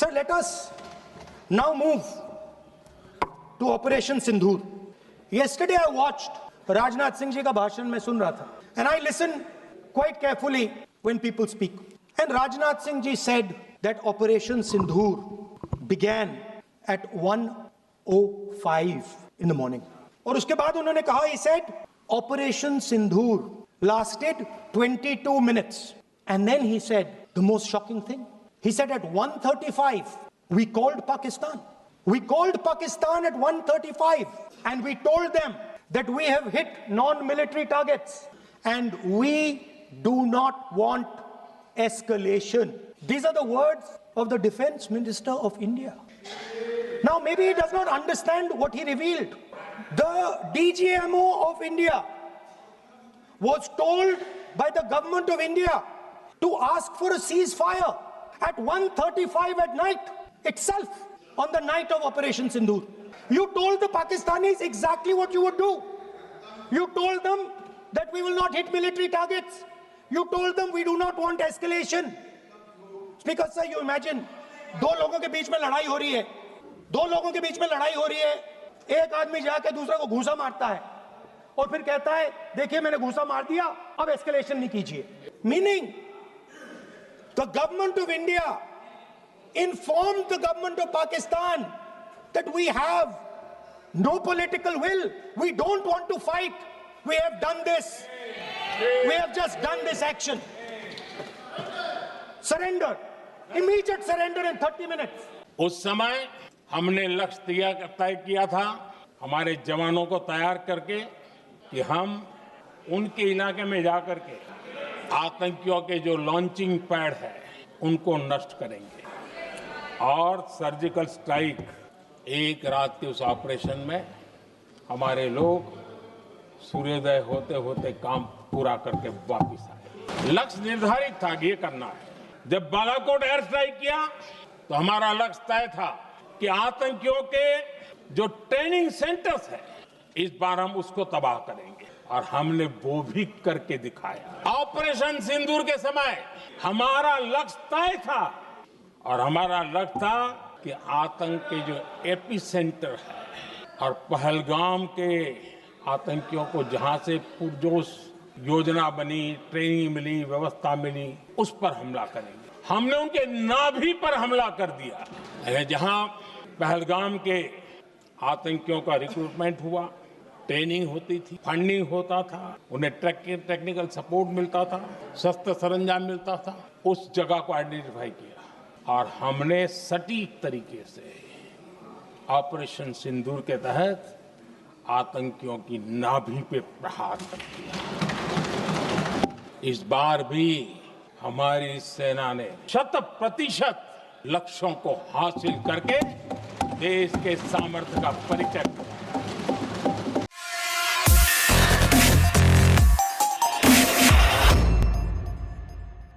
Sir, let us now move to Operation Sindhur. Yesterday I watched Rajnath Singh ji ka bhashan mein sun raha tha, and I listen quite carefully when people speak. And Rajnath Singh ji said that Operation Sindhur began at 1:05 in the morning. और उसके बाद उन्होंने कहा, he said, Operation Sindhur lasted 22 minutes. And then he said the most shocking thing. He said at 1:35 we called Pakistan. We called Pakistan at 1:35 and we told them that we have hit non-military targets and we do not want escalation. These are the words of the Defense Minister of India. Now maybe he does not understand what he revealed. The DGMO of India was told by the government of India to ask for a ceasefire at 1:35 at night itself, on the night of Operation Sindhur. You told the Pakistanis exactly what you would do. You told them that we will not hit military targets. You told them we do not want escalation. Speaker sir, you imagine, दो लोगों के बीच में लड़ाई हो रही है, एक आदमी जाके दूसरे को घूंसा मारता है और फिर कहता है देखिए मैंने घूंसा मार दिया, अब एस्केलेशन नहीं कीजिए. Meaning, the government of India informed the government of Pakistan that we have no political will. We don't want to fight. We have done this. We have just done this action. Surrender. Immediate surrender in 30 minutes. उस समय हमने लक्ष्य तय किया था, हमारे जवानों को तैयार करके कि हम उनके इलाके में जाकर के आतंकियों के जो लॉन्चिंग पैड है उनको नष्ट करेंगे. और सर्जिकल स्ट्राइक, एक रात के उस ऑपरेशन में हमारे लोग सूर्योदय होते होते काम पूरा करके वापस आए. लक्ष्य निर्धारित था कि ये करना है. जब बालाकोट एयर स्ट्राइक किया तो हमारा लक्ष्य तय था कि आतंकियों के जो ट्रेनिंग सेंटर्स है इस बार हम उसको तबाह करेंगे और हमने वो भी करके दिखाया. ऑपरेशन सिंदूर के समय हमारा लक्ष्य तय था और हमारा लक्ष्य था कि आतंक के जो एपी सेंटर है और पहलगाम के आतंकियों को जहां से पुरजोश योजना बनी, ट्रेनिंग मिली, व्यवस्था मिली, उस पर हमला करेंगे. हमने उनके नाभि पर हमला कर दिया. जहां पहलगाम के आतंकियों का रिक्रूटमेंट हुआ, ट्रेनिंग होती थी, फंडिंग होता था, उन्हें टेक्निकल सपोर्ट मिलता था, शस्त्र सरंजाम मिलता था, उस जगह को आइडेंटिफाई किया और हमने सटीक तरीके से ऑपरेशन सिंदूर के तहत आतंकियों की नाभि पे प्रहार कर दिया. इस बार भी हमारी सेना ने 100% लक्ष्यों को हासिल करके देश के सामर्थ्य का परिचय